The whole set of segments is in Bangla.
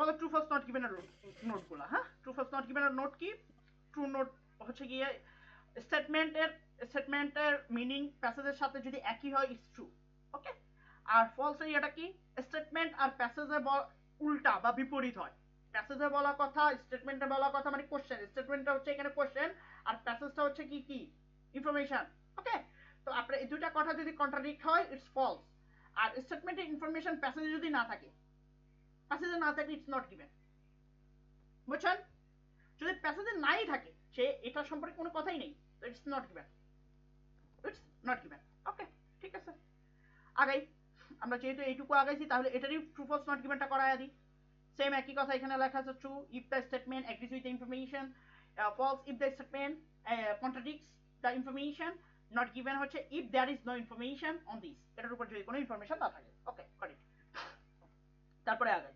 আমাদের ট্রু ফলস নট গিভেন এর নোটগুলো, হ্যাঁ ট্রু ফলস নট গিভেন এর নোট কি, ট্রু নোট হচ্ছে গিয়ে স্টেটমেন্টের মিনিং প্যাসেজের সাথে যদি একই হয় ইটস ট্রু, ওকে। আর ফলস এর এটা কি, স্টেটমেন্ট আর প্যাসেজে উল্টা বা বিপরীত হয়। প্যাসেজে বলা কথা স্টেটমেন্টে বলা কথা মানে কোশ্চেন, স্টেটমেন্টটা হচ্ছে এখানে কোশ্চেন আর প্যাসেজটা হচ্ছে কি কি ইনফরমেশন, ওকে। তো আপনার এই দুইটা কথা যদি কন্ট্রাডিক্ট হয় ইটস ফলস। আর স্টেটমেন্টে ইনফরমেশন প্যাসেজে যদি না থাকে, প্যাসেজে না থাকে ইটস নট গিভেন, বুঝছেন? যদি প্যাসেজে নাই থাকে সে এটা সম্পর্কে কোনো কথাই নেই, তো it's not given, it's not given, okay. ঠিক আছে, আগাই। আমরা যেহেতু এইটুকু আগাইছি তাহলে এটারই ট্রু ফলস নট গিভেনটা করায় দিই। সেম একই কথা এখানে লেখা আছে, true if the statement agrees with the information, false if the statement contradicts the information, not given হচ্ছে if there is no information on this, এটার উপর যদি কোনো ইনফরমেশন না থাকে, ওকে করি। তারপরে আগাই।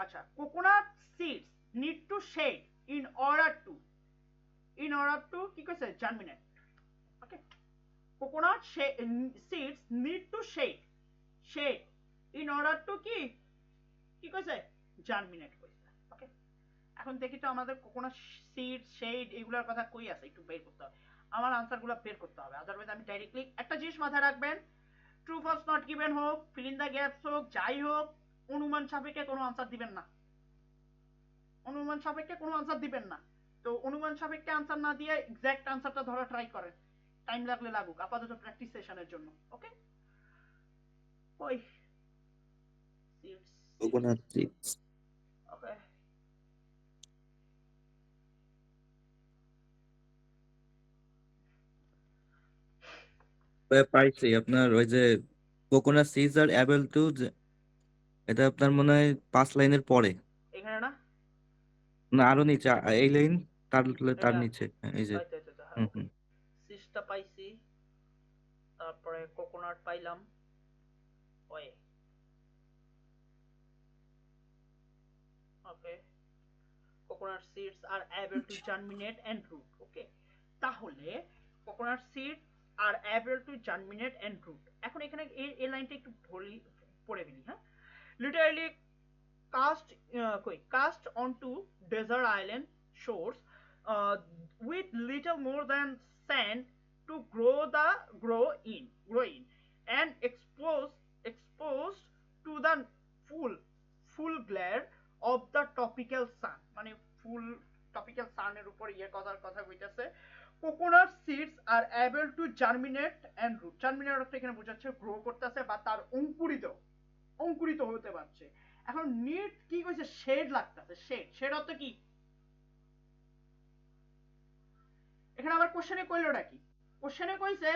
আচ্ছা, coconut seeds need to shed in order to কি কইছে germinate, okay. Coconut seeds need to shed in order to কি কি কইছে জার্মিনেট কইছে, ওকে। এখন দেখি তো আমাদের কোকোনাট সিড শেড এগুলোর কথা কই আছে, একটু বের করতে হবে, আমার আনসারগুলো বের করতে হবে, আদারওয়াইজ আমি ডাইরেক্টলি একটা জিনিস মাথায় রাখবেন, ট্রু ফলস নট গিভেন হোক, ফিল ইন দ্য গ্যাপস হোক, যাই হোক, অনুমান সাপেক্ষে কোনো আনসার দিবেন না, অনুমান সাপেক্ষে কোনো আনসার দিবেন না। তো অনুমান সাপেক্ষে আনসার না দিয়ে এক্সাক্ট আনসারটা ধরা ট্রাই করেন, টাইম লাগলে লাগুক, আপাতত প্র্যাকটিস সেশনের জন্য, ওকে। ওই কোকোনাট চিপস ওকে, পাইছি আপনার ওই যে coconut seeds are able two, এটা আপনার মনে হয় 5 লাইনের পরে, এখানে না, না আরো নিচে, এই লাইন তার তার এটা নিচে, হ্যাঁ, এই যে। হ্যাঁ হুম ওকে। হুম। সিসটা পাইছি, তারপরে কোকোনাট পাইলাম, ওই okay, coconut seeds are able to germinate and root, okay. তাহলে coconut seed are able to germinate and root, এখন এখানে এই লাইনটা একটু পড়ে ফেলি, হ্যাঁ। Literally cast onto desert island shores uh, with little more than sand to grow in and exposed to the full glare of the tropical sun, মানে ফুল টপিক্যাল সানের উপর কথার কথা কইতাছে। Coconut seeds are able to germinate and root, germinate অর্থ এখানে বোঝাচ্ছে গ্রো করতেছে বা তার অঙ্কুরিত হতে পারছে। এখন নিট কি কইছে, শেড লাগতেছে, শেড অর্থ কি, এখানে আবার কোশ্চেনে কইলোটা কি, কোশ্চেনে কইছে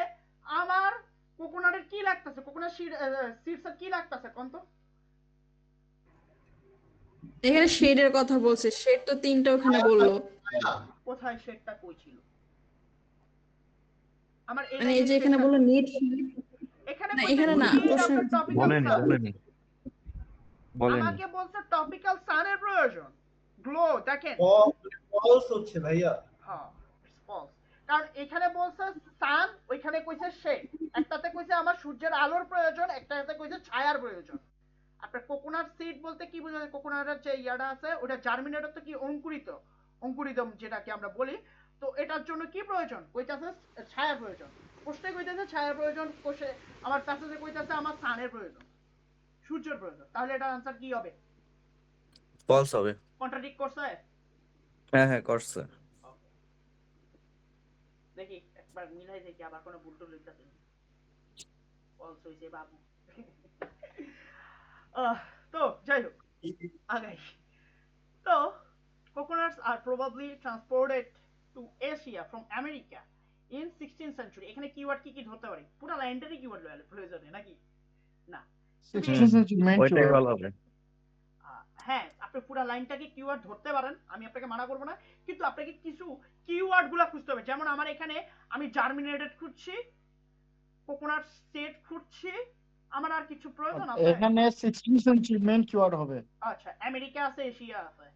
আমার কোকোনাটের কি লাগতেছে, কোকোনাট সিডস এর কি লাগতেছে কোন তো, এখানে শেডের কথা বলছে, শেড তো 3টা ওখানে বললো, কোথায় শেডটা কইছিল, আমার এই মানে এই লাইনের যে এখানে শেডটা বললো কই, নিড, এখানে না কইছে এখানে না need of question the topical বলেনি সান, বলেনি বলেনি আমাকে বলছে টপিক্যাল সানের প্রয়োজন, গ্লো দেখেন, ফলস হচ্ছে ভাইয়া। হ্যাঁ ফলস, কারণ এখানে বলছে সান, ওইখানে কইছে শেড, একটাতে কইছে আমার সূর্যের আলোর প্রয়োজন, একটাতে কইছে ছায়ার প্রয়োজন। আপনার কোকোনাট সিড বলতে কি বোঝায়, কোকোনাটের যে ইয়াটা আছে ওটা জার্মিনেটর তো কি অঙ্কুরিত যেটাকে আমরা বলি। তো এটার জন্য কি প্রয়োজন কইতাছে, ছায়ার প্রয়োজন, কোষে কইতাছে ছায়ার প্রয়োজন, কোষে আমার প্যাসেজে কইতাছে আমার সানের প্রয়োজন, সূর্যের প্রয়োজন, তাহলে এটার আনসার কি হবে, ফলস হবে। কন্ট্রাডিক্ট করছে, হ্যাঁ হ্যাঁ করছে। দেখি একবার মিলাই দেখি আবার কোনো ভুল টুল লিখতেছে, ফলস হইছে বাবু। তো যাই হোক আগাই। তো coconuts are probably transported to Asia from America in 16th century, এখানে কিওয়ার্ড কি কি ধরতে পারি, পুরো লাইনটারই কিওয়ার্ড প্রয়োজনে নাকি না, 16th century main ওইটাই keyword। ভালো হবে। হ্যাঁ আপনি পুরো লাইনটাকে কিওয়ার্ড ধরতে পারেন, আমি আপনাকে মানা করবো না, কিন্তু আপনাকে কিছু কিওয়ার্ড গুলা খুঁজতে হবে, যেমন আমার এখানে আমি জার্মিনেটেড খুঁজছি, কোকোনাট স্টেট খুঁজছি, আমার আর কিছু প্রয়োজন আছে, এখানে 16th century main keyword হবে। আচ্ছা আমেরিকা আছে, এশিয়া আছে,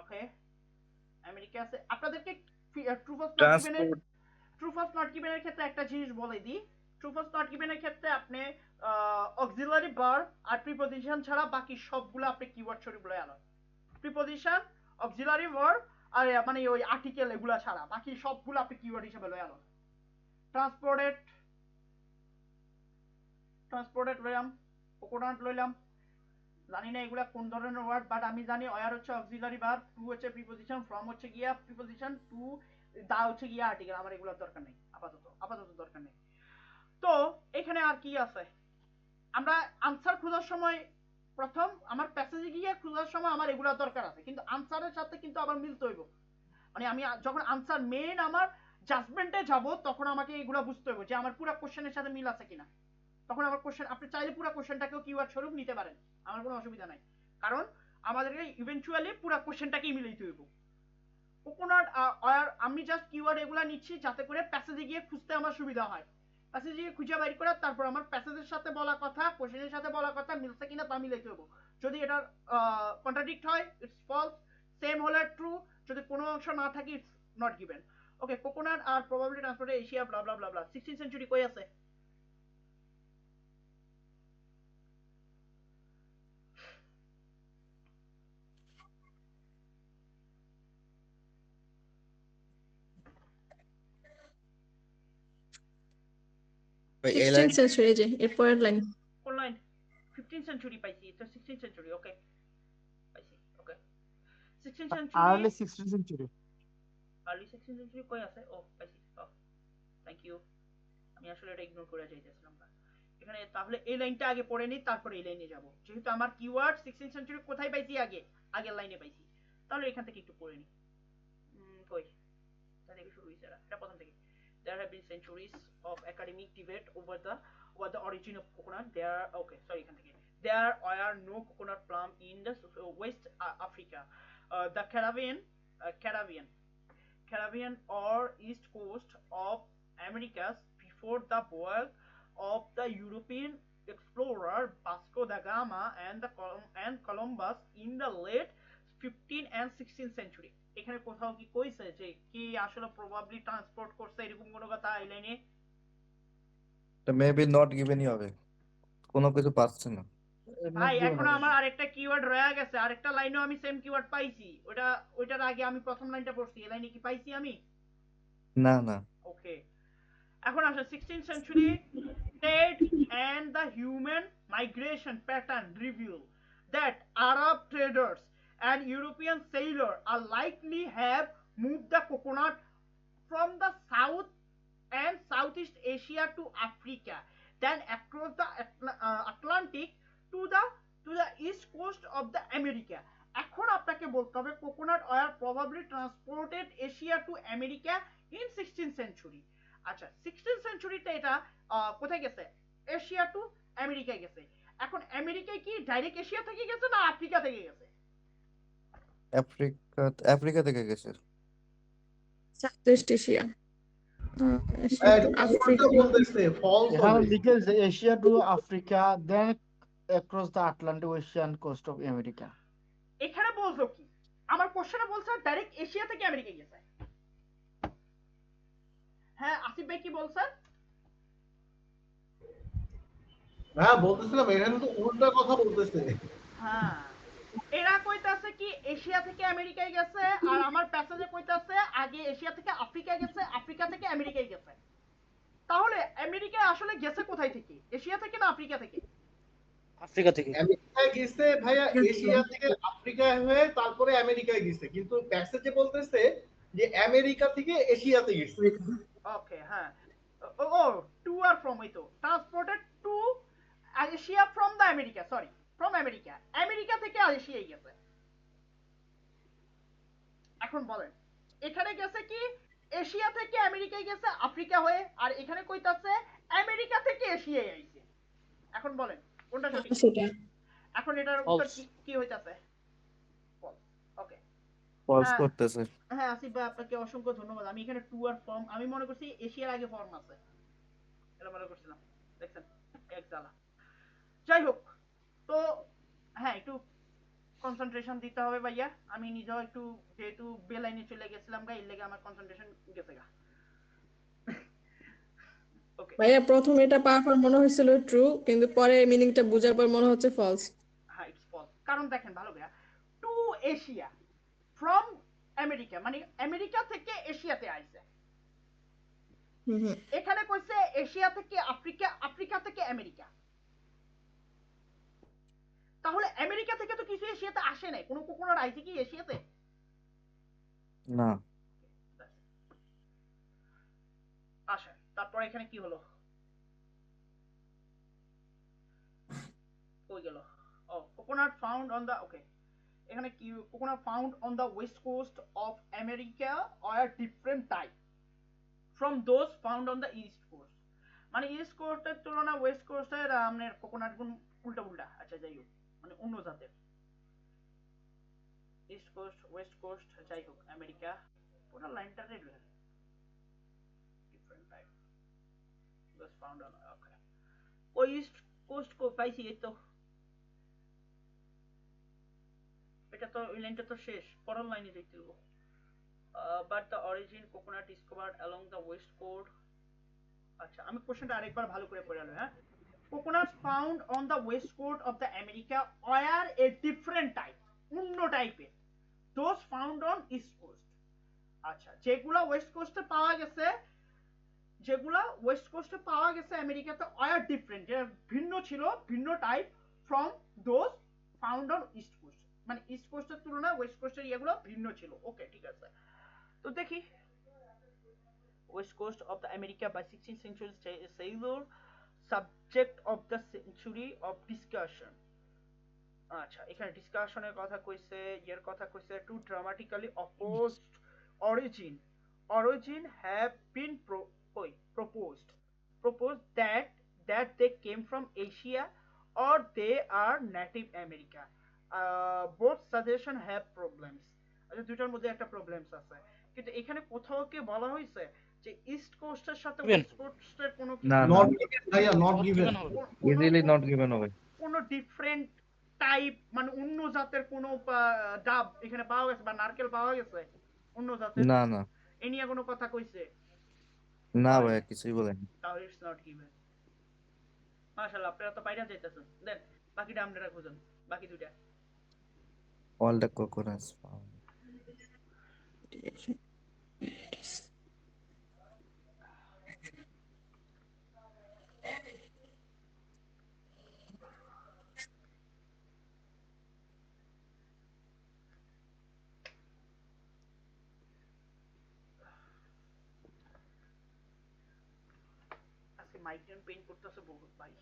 ওকে আমেরিকা আছে। আপনাদেরকে ট্রু ফলস নট গিভেনের ট্রান্সপোর্ট ট্রু ফলস নট গিভেনের ক্ষেত্রে একটা জিনিস বলে দিই, ট্রু ফলস নট গিভেনের ক্ষেত্রে আপনি অক্সিলারি ভার্ব আর প্রিপজিশন ছাড়া বাকি সবগুলো আপনি কিওয়ার্ড শরীফ লয়ে আনো। প্রিপজিশন, অক্সিলারি ভার্ব আর মানে ওই আর্টিকেল এগুলা ছাড়া বাকি সবগুলো আপনি কিওয়ার্ড হিসেবে লয়ে আনো। ট্রান্সপোর্টেড লইলাম, কোকোনাট লইলাম, জানি না এগুলা কোন ধরনের ওয়ার্ড, বাট আমি জানি ওয়ার হচ্ছে অক্সিলারি ভার্ব, টু হচ্ছে প্রিপজিশন, ফ্রম হচ্ছে গিয়া প্রিপজিশন, টু দা হচ্ছে গিয়া আর্টিকেল। আমার এগুলোর দরকার নেই, আপাতত দরকার নেই। তো এখানে আর কি আছে, আমরা আনসার খোঁজার সময় প্রথম আমার প্যাসেজে গিয়ে খোঁজার সময় আমার এগুলোর দরকার আছে, কিন্তু আনসারের সাথে কিন্তু আবার মিলতে হইব। মানে আমি যখন আনসার মেইন আমার জাজমেন্টে যাব তখন আমাকে এগুলো বুঝতে হইব যে আমার পুরো কোশ্চেনের সাথে মিল আছে কিনা। তখন আমার কোশ্চেন আপনি চাইলে পুরো কোশ্চেনটাকেও কিওয়ার্ড স্বরূপ নিতে পারেন, আমার কোনো অসুবিধা নাই, কারণ আমাদেরকে ইভেন্চুয়ালি পুরো কোশ্চেনটাকেই মিলাইতে হইব। কোকোনাট আর আমি জাস্ট কিওয়ার্ড এগুলা নিচ্ছি যাতে করে প্যাসেজে গিয়ে খুঁজতে আমার সুবিধা হয়, প্যাসেজে গিয়ে খুঁজে বাইর করা, তারপর আমার প্যাসেজের সাথে বলা কথা কোশ্চেনের সাথে বলা কথা মিলছে কিনা তা মিলাইতে হইব। যদি এটা কন্ট্রাডিক্ট হয় ইটস ফলস, সেম হলে ট্রু, যদি কোনো অংশ না থাকে it's not given. Okay, coconut are probably transported Asia blah blah blah blah. 16th century কই আছে? ভাই এই লাইন 16th সেঞ্চুরি, যে এর পরের লাইন। কোন লাইন? 15th সেঞ্চুরি পাইছি, তো 16th সেঞ্চুরি। ওকে পাইছি। Okay 16th century, Early 16th century. Early 16th century কই আছে? ও পাইছি। ও থ্যাংক ইউ, আমি আসলে এটা ইগনোর করে যাইতেছিলাম। এখানে তাহলে এই লাইনটা আগে পড়ে নিই, তারপরে এই লাইনে যাব, যেহেতু আমার কিওয়ার্ড 16th সেঞ্চুরি কোথায় পাইছি, আগের লাইনে পাইছি, তাহলে এখান থেকে একটু পড়ে নিই। কই তা থেকে শুরু হইছে, এটা প্রথম থেকে। There have been centuries of academic debate over the origin of coconut. এখান থেকে there are no coconut palm in the West Africa. The Caribbean or East Coast of Americas before the voyage of the European explorer Vasco da Gama and Columbus in the late 15th and 16th century. এখানে কোথাও কি কইছে যে কি আসলে প্রবাবলি ট্রান্সপোর্ট করছে এরকম কোনো কথা এই লাইনে? মেবি নট গিভেনই হবে, কোনো কিছু পাচ্ছে না। ভাই এখন আমার আরেকটা কিওয়ার্ড রয়ে গেছে, আরেকটা লাইনেও আমি সেম কিওয়ার্ড পাইছি, ওইটার আগে আমি প্রথম লাইনটা পড়ছি, এই লাইনে কি পাইছি আমি? না না, ওকে, এখন আসে 16th century trade and the human migration pattern reveal that Arab traders and European sailors are likely have moved the coconut from the South and Southeast Asia to Africa, then across the Atlantic to the east coast of the America. এখন আপনাকে বলতে হবে coconut were probably transported Asia to America in 16th century. আচ্ছা 16th সেঞ্চুরিতে এটা কোথায় গেছে? এশিয়া টু আমেরিকায় গেছে। এখন আমেরিকায় কি ডাইরেক্ট এশিয়া থেকে গেছে না আফ্রিকা থেকে গেছে? আফ্রিকা থেকে গেছে। South east Asia, Africa. এখানে লিখেছে Asia to Africa, then across the Atlantic ocean coast of America. এখানে বলছো কি? আমার কোশ্চেনে বলছে ডাইরেক্ট এশিয়া থেকে আমেরিকা গেছে। হ্যাঁ আসিফ ভাই কি বলছেন? হ্যাঁ বলতেছিলাম এখানে তো উল্টা কথা বলতেছে। হ্যাঁ এরা কইতাছে কি এশিয়া থেকে আমেরিকায় গেছে, আর আমার প্যাসেজে কইতাছে আগে এশিয়া থেকে আফ্রিকা গেছে, আফ্রিকা থেকে আমেরিকায় গেছে। তাহলে আমেরিকায় আসলে গেছে কোথায় থেকে? এশিয়া থেকে না আফ্রিকা থেকে? আফ্রিকা থেকে। আমেরিকায় গেছে ভাইয়া, এশিয়া থেকে আফ্রিকায় হয়ে তারপরে আমেরিকায় গেছে, কিন্তু প্যাসেজে বলতেছে যে আমেরিকা থেকে এশিয়াতে গেছে। ওকে হ্যাঁ, ও টু আর ফ্রম, এই তো transported two Asia from the America, sorry from America, America থেকে এশিয়ায় গেছে। এখন বলেন এখানে গেছে কি এশিয়া থেকে আমেরিকায় গেছে আফ্রিকা হয়ে, আর এখানে কইতাছে আমেরিকা থেকে এশিয়ায় আইছে। এখন বলেন কোনটা সঠিক? সেটা এখন এটার উত্তর কি হইতাছে? ওকে ফলস হ্যাঁ করতেছে। হ্যাঁ আসিফ ভাই আপনাকে অসংখ্য ধন্যবাদ। আমি এখানে টু আর ফর্ম, আমি মনে করছি এশিয়ার আগে ফর্ম আছে, এটা মনে করছিলাম, দেখছেন এক জ্বালা। যাই হোক, তো হ্যাঁ একটু কনসেন্ট্রেশন দিতে হবে ভাইয়া, আমি নিজেও একটু যেহেতু বেলাইনে চলে গেছিলাম গা, এর লেগে আমার কনসেন্ট্রেশন গেছে গা। ওকে, ভাইয়া প্রথম এটা পাওয়ার পর মনে হয়েছিল ট্রু, কিন্তু পরে মিনিংটা বোঝার পর মনে হচ্ছে ফলস। হ্যাঁ ইটস ফলস। কারণ দেখেন ভালো ভাইয়া, টু এশিয়া ফ্রম আমেরিকা, মানে আমেরিকা থেকে এশিয়াতে আইছে। হুম হুম। এখানে কইছে এশিয়া থেকে আফ্রিকা, আফ্রিকা থেকে আমেরিকা। তাহলে আমেরিকা থেকে তো কিছু এশিয়াতে আসে নাই, কোনো কোকোনাট আইছে কি এশিয়াতে? না। আসেন, তারপর এখানে কি হলো, কই গেল? ও, coconut found on the, okay, এখানে কি, coconut found on the west coast of America are different type from those found on the east coast. মানে ইস্ট কোস্টের তুলনায় ওয়েস্ট কোস্টের আপনার কোকোনাট গুণ উল্টা উল্টা। আচ্ছা যাই হোক, মানে অন্য জাতের। ইস্ট কোস্ট, ওয়েস্ট কোস্ট, যাই হোক, আমেরিকা পুরো লাইনটা রেড হয়ে different type those found on, okay. ওই ইস্ট কোস্ট কো পাইছি, এই তো এটা তো, ওই লাইনটা তো শেষ, পরের লাইনে যাইতে হইব। But the origin coconut discovered along the west coast. আচ্ছা আমি কোশ্চেনটা আরেকবার ভালো করে পড়ে আলো, হ্যাঁ। Coconuts found on the west coast of the America are a different type, অন্য টাইপের, those found on east coast। আচ্ছা, যেগুলা ওয়েস্ট কোস্টে পাওয়া গেছে, যেগুলা ওয়েস্ট কোস্টে পাওয়া গেছে আমেরিকাতে, are different, যে ভিন্ন ছিল, ভিন্ন type, from those found on east coast, মানে ইস্ট কোস্টের তুলনায় ওয়েস্ট কোস্টের ইয়েগুলো ভিন্ন ছিল। ওকে ঠিক আছে, তো দেখি west coast of the America by 16th century sailor, subject of the century of discussion। আচ্ছা এখানে ডিসকাশনের কথা কইছে, এর কথা কইছে, two dramatically opposed origin, origin have been proposed that they came from Asia or they are native America, both suggestion have problems। আচ্ছা দুটার মধ্যে একটা প্রবলেমস আছে, কিন্তু এখানে কোথাও কি বলা হয়েছে যে ইস্ট কোস্টের সাথে Given. ওয়েস্ট কোস্টের কোনো না, কিছু, না। নট গিভেন ভাইয়া, নট Not গিভেন। given হবে। ইজিলি নট গিভেন হবে। কোনো ডিফারেন্ট টাইপ, মানে অন্য জাতের কোনো ডাব এখানে পাওয়া গেছে বা নারকেল পাওয়া গেছে অন্য জাতের, না, না, এ নিয়ে কোনো কথা কইছে? না হয়। ভাইয়া কিছুই বলেনি। তাহলে ইটস নট গিভেন। মাশাআল্লাহ, আপনারা তো পাইরা যাইতেছেন। দেন বাকিটা আপনারা খুঁজুন, বাকি দুইটা। All the coconuts found. আজকে মাইগ্রেন পেইন করতেছে বহুত ভাই।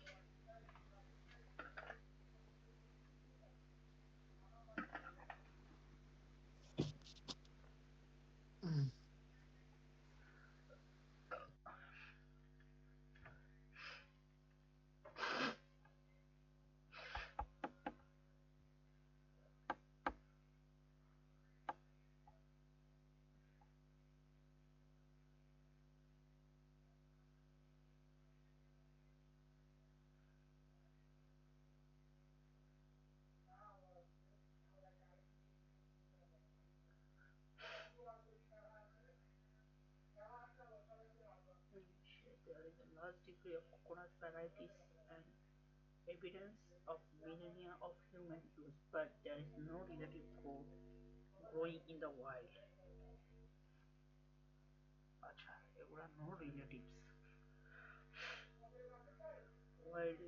There is a large degree of coconut varieties and evidence of millennia of human use, but there is no relative code growing in the wild। আচ্ছা এগুলা নো রিলেটিভস ওয়াইল্ড।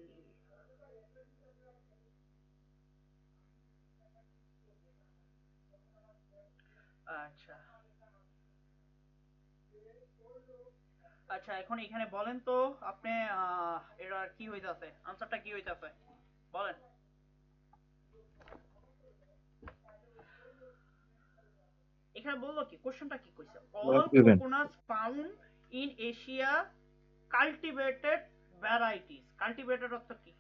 আচ্ছা আচ্ছা এখন এখানে বলেন তো আপনি, এরা কি হইতাছে, আনসারটা কি হইতাছে বলেন। এখানে বললো কি, কোশ্চেনটা কি কইছে, all Not given. কোকোনাটস found in Asia cultivated varieties. Cultivated অর্থ কি?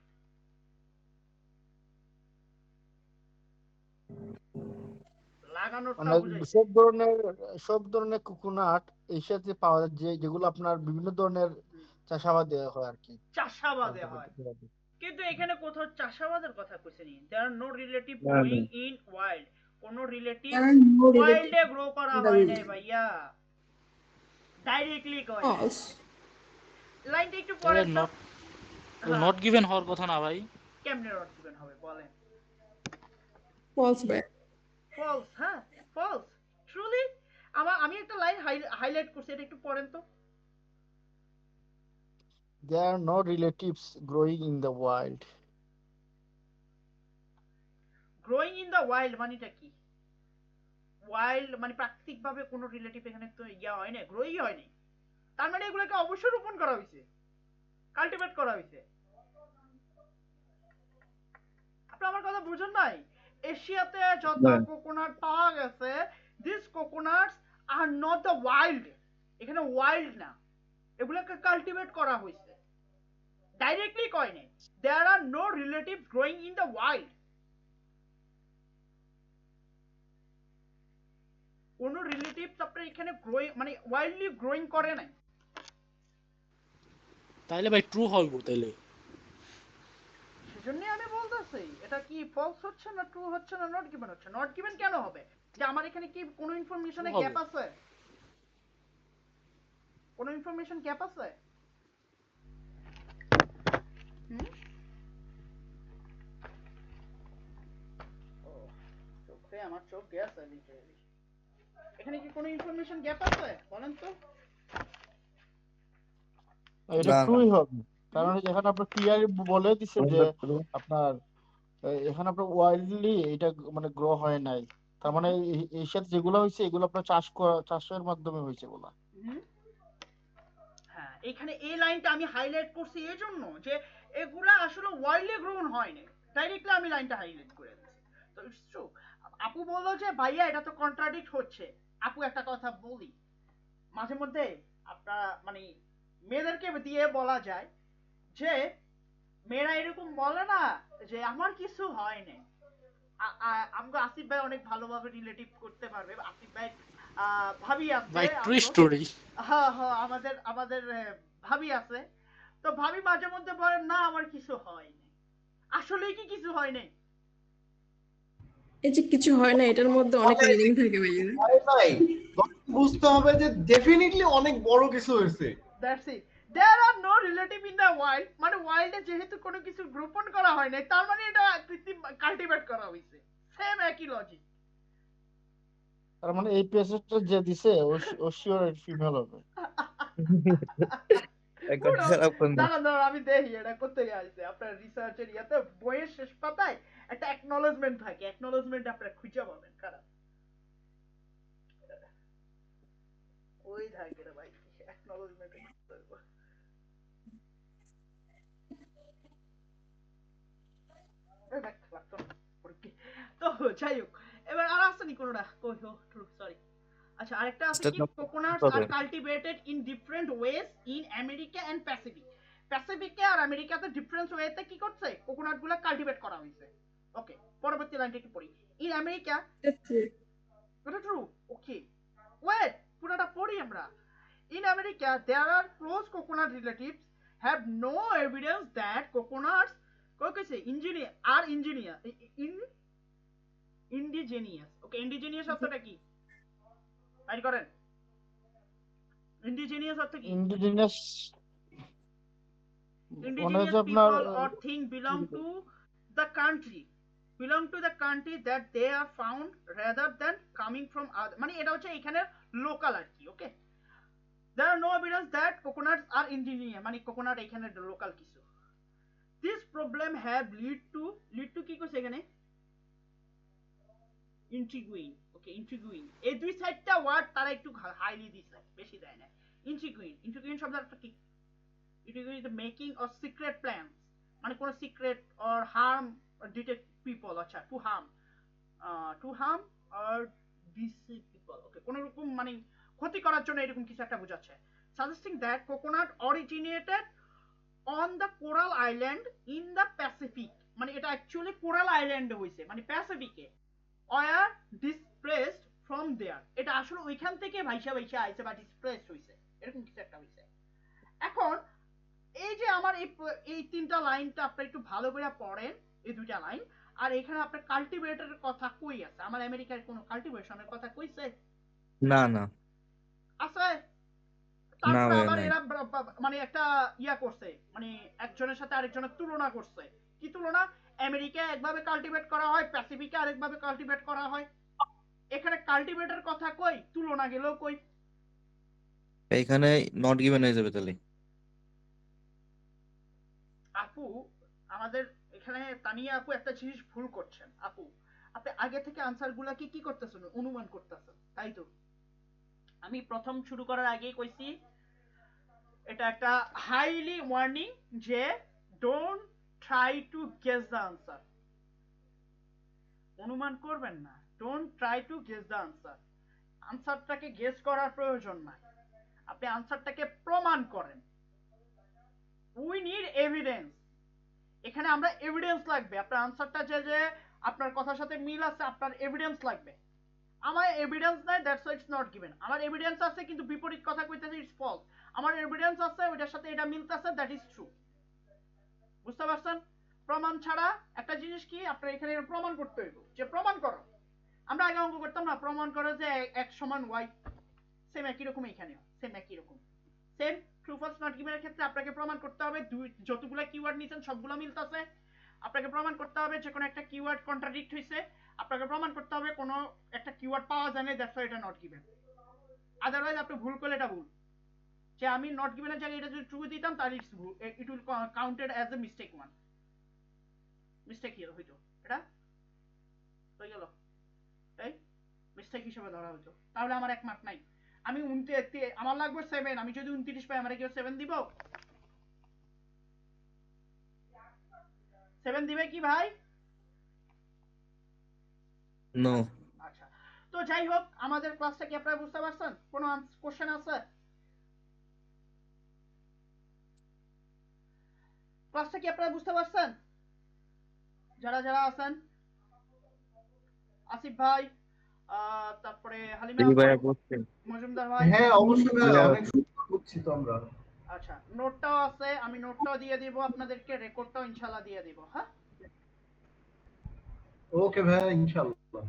লাগানোরটা মানে বুঝাই। সব ধরনের কোকোনাট এশিয়াতে পাওয়া যায়, যেগুলো আপনার বিভিন্ন ধরনের চাষাবাদে হয় আর কি। চাষাবাদে হয়, কিন্তু এখানে কোথাও চাষাবাদের কথা কইছে নি। দেয়ার নো রিলেটিভ না, গ্রোইং না। ইন ওয়াইল্ড, কোন relative There are no ওয়াইল্ডে relative grow করা in the হয় wild. নাই ভাইয়া, ডাইরেক্টলি কয়। False. লাইনটা একটু পড়েন তো। হ্যাঁ, নট গিভেন হওয়ার কথা না ভাই। কেমনে নট গিভেন হবে বলেন? ফলস ভাই। ফলস, হ্যাঁ, ফলস। ট্রুলি আমি একটা লাইন হাইলাইট করছি, এটা একটু পড়েন তো। There are no relatives growing in the wild. Growing in the wild মানেটা কি? ওয়াইল্ড মানে প্রাকৃতিক ভাবে কোনো রিলেটিভ এখানে তো ইয়া হয় না, গ্রোই হয় না। তার মানে এগুলোকে অবশ্যই রোপণ করা হয়েছে, কাল্টিভেট করা হয়েছে। আপনি আমার কথা বুঝেন নাই? এশিয়াতে যত না। কোকোনাট পাওয়া গেছে, this coconuts are not the wild. এখানে ওয়াইল্ড না, এগুলোকে কাল্টিভেট করা হয়েছে। ডাইরেক্টলি কয় নাই there are no relatives growing in the wild. কোনো রিলেটিভস আপনার এখানে গ্রোয়িং মানে ওয়াইল্ডলি গ্রোয়িং করে নাই। তাইলে ভাই ট্রু হইব তাইলে। সেজন্যই আমি বলতেছি এটা কি ফলস হচ্ছে না, ট্রু হচ্ছে না, নট গিভেন হচ্ছে। নট গিভেন কেন হবে? যে আমার এখানে কি কোনো ইনফরমেশনে True হবে। গ্যাপ আছে? কোনো ইনফরমেশন গ্যাপ আছে? হুম? ও, চোখে আমার চোখ গেছে লিটারালি। এখানে কি কোনো ইনফরমেশন গ্যাপ আছে বলেন তো? এটা না, না। ট্রুই হবে, কারণ এখানে আপনার ক্লিয়ারলি বলে দিছে যে আপনার এখানে আপনার ওয়াইল্ডলি এটা মানে গ্রো হয় নাই। তার মানে এশিয়াতে যেগুলো হয়েছে এগুলো আপনার চাষের মাধ্যমে হয়েছে এগুলা। হুম? হ্যাঁ, এখানে এই লাইনটা আমি হাইলাইট করছি এই জন্য যে এগুলা আসলে ওয়াইল্ডলি গ্রোন হয়নি। ডাইরেক্টলি আমি লাইনটা হাইলাইট করে দিচ্ছি। তো ইটস ট্রু। আপু বললো যে ভাইয়া এটা তো কন্ট্রাডিক্ট হচ্ছে। আপু একটা কথা বলি, মাঝে মধ্যে আপনারা মানে মেয়েদেরকে দিয়ে বলা যায় যে মেয়েরা এরকম বলে না যে আমার কিছু হয় নাই। আমগো আসিফ ভাই অনেক ভালোভাবে রিলেটিভ করতে পারবে। আসিফ ভাই ভাবি আছে ভাই ট্রু আমগো। স্টোরি। হ্যাঁ হ্যাঁ, আমাদের আমাদের ভাবি আছে। তো ভাবি মাঝে মধ্যে বলে না আমার কিছু হয় নাই। আসলেই কি কিছু হয় নাই? এই যে কিছু হয় না, এটার মধ্যে অনেক মিনিং থাকে ভাইয়া। আরে ভাই, বুঝতে হবে যে ডেফিনেটলি অনেক বড় কিছু হয়েছে। That's it. There are no relative in the wild, মানে ওয়াইল্ডে যেহেতু কোনো কিছু রোপণ করা হয় নাই, তার মানে এটা কৃত্রিম কাল্টিভেট করা হয়েছে। সেম একই লজিক। তার মানে এই পেসেজটা যে দিছে ও শিওর ফিমেল হবে। একবার খারাপ কোন না। দাঁড়ান দাঁড়ান, আমি দেখি এটা কোথেকে আসছে। আপনার রিসার্চের ইয়াতে বইয়ের শেষ পাতায় একটা অ্যাকনলেজমেন্ট থাকে, অ্যাকনলেজমেন্ট আপনারা খুঁজে পাবেন। খারাপ ওই থাকে রে ভাই, অ্যাকনলেজমেন্ট। তো যাই হোক, এবার আর আছে নি কোনোটা? সরি। আচ্ছা, আরেকটা আছে কি, coconuts are cultivated in different ways in America and Pacific. প্যাসিফিকে আর আমেরিকাতে ডিফারেন্ট ওয়েতে কি করছে, কোকোনাট গুলা কাল্টিভেট করা হয়েছে। ওকে, পরবর্তী লাইনটা একটু পড়ি। ইন আমেরিকা, এটা ট্রু। ওকে, ওয়েট, পুরোটা পড়ি আমরা। In America, there are close coconut relatives have no evidence that coconuts indigenous. Okay, indigenous অর্থটা কি? বাইর করেন। Indigenous অর্থ কি? ইন্ডিজিনাস মানে Indigenous হচ্ছে আপনার people or thing belong to the country. Belong to the country that they are found rather than coming from other. মানে এটা হচ্ছে এখানে লোকাল আর কি। ওকে, there are no evidence that coconuts are indigenous, মানে কোকোনাট এখানে লোকাল কিছু। This problem have lead to কি কইছে এখানে? Intriguing. Okay, intriguing. এই দুই সাইডটা ওয়ার্ড তারা একটু হাইলি দিছে, বেশি দেয় না। Intriguing শব্দটা কি? Intriguing is the making of secret plans, মানে কোন secret or harm or detect people, আচ্ছা to harm or deceive people. Okay, কোন রকম মানে ক্ষতি করার জন্য এরকম কিছু একটা বোঝাচ্ছে। Suggesting that coconut originated on the coral island in the Pacific, মানে এটা অ্যাকচুয়ালি কোরাল আইল্যান্ডে হইছে, মানে প্যাসিফিকে। Were displaced from there, এটা আসলে ওইখান থেকে ভাইসা ভাইসা আইছে বা ডিসপ্লেসড হইছে, এরকম কিছু একটা হইছে। এখন এই যে আমার এই তিনটা লাইনটা আপনি একটু ভালো করে পড়েন, এই দুইটা লাইন। আর এখানে আপনার কাল্টিভেটরের কথা কই আছে? আমার আমেরিকার কোনো কাল্টিভেশনের কথা কইছে? না, না। আছে? না তারপরে ভাইয়া আবার নাই। এরা মানে একটা ইয়া করছে, মানে একজনের সাথে আরেকজনের তুলনা করছে। কি তুলনা? আমেরিকা একভাবে কাল্টিভেট করা হয়, প্যাসিফিকে আরেকভাবে কাল্টিভেট করা হয়। এখানে কাল্টিভেটের কথা কই, তুলনা গেলেও কই। এইখানে নট গিভেন হয়ে যাবে তাহলে। আপু, আমাদের এখানে তানিয়া আপু একটা জিনিস ভুল করছেন। আপু, আপনি আগে থেকে আনসার গুলা কি করতেছেন? অনুমান করতেছেন, তাই তো? আমি প্রথম শুরু করার আগেই কইছি এটা একটা হাইলি ওয়ার্নিং যে don't try to guess the answer. অনুমান করবেন না, don't try to guess the answer. আনসারটাকে গেস করার প্রয়োজন নাই, আপনি আনসারটাকে প্রমাণ করেন। We need evidence. এখানে আমরা এভিডেন্স লাগবে, আপনার আনসারটা যে আপনার কথার সাথে মিল আছে, আপনার এভিডেন্স লাগবে। আমার এভিডেন্স নাই, that's why it's not given. আমার এভিডেন্স আছে কিন্তু বিপরীত কথা কইতেছে, ইটস ফলস। আমার এভিডেন্স আছে, ওইটার সাথে এটা মিলতেছে, দ্যাট ইজ ট্রু। বুঝতে পারছেন? প্রমাণ ছাড়া একটা জিনিস কি, আপনার এখানে প্রমাণ করতে হইব যে প্রমাণ করো। আমরা আগে অঙ্ক করতাম না, প্রমাণ করো যে x সমান y। সেম একই রকম এখানেও, সেম একই রকম। সেম ট্রু ফলস নট গিভেনের ক্ষেত্রে আপনাকে প্রমাণ করতে হবে যতগুলো কিওয়ার্ড নিছেন সবগুলো মিলতেছে। আপনাকে প্রমাণ করতে হবে যে কোনো একটা কিওয়ার্ড কন্ট্রাডিক্ট হইছে। আপনাকে প্রমাণ করতে হবে কোনো একটা কিওয়ার্ড পাওয়া যায় না, দ্যাটস ওয়াই এটা নট গিভেন। আদারওয়াইজ আপনি ভুল করলে এটা ভুল। যে আমি নট গিভেনের জায়গায় এটা যদি ট্রু দিতাম তাহলে it will counted as a mistake one. Mistake হইতো, এটা হয়ে গেল, এই মিস্টেক হিসেবে ধরা হইতো। তাহলে আমার 1 মার্ক নাই। আমি আমার লাগবে 7, আমি যদি 29 পাই আমার কেউ 7 দিব? 7 দিবে কি ভাই? নো। আচ্ছা, তো যাই হোক, আমাদের ক্লাসটা কি আপনারা বুঝতে পারছেন? কোনো কোশ্চেন আছে? ক্লাসটা কি আপনারা বুঝতে পারছেন? যারা যারা আছেন, আসিফ ভাই, তারপরে হালিমা জি আপু, ভাইয়া বুঝছি। মজুমদার ভাই। হ্যাঁ অবশ্যই ভাইয়া, ভাইয়া অনেক সুন্দর বুঝছি তো আমরা। আচ্ছা, নোটটাও আছে, আমি নোটটাও দিয়ে দিব আপনাদেরকে, রেকর্ডটাও ইনশাআল্লাহ দিয়ে দিব। হ্যাঁ, ওকে ভাইয়া, ইনশাআল্লাহ।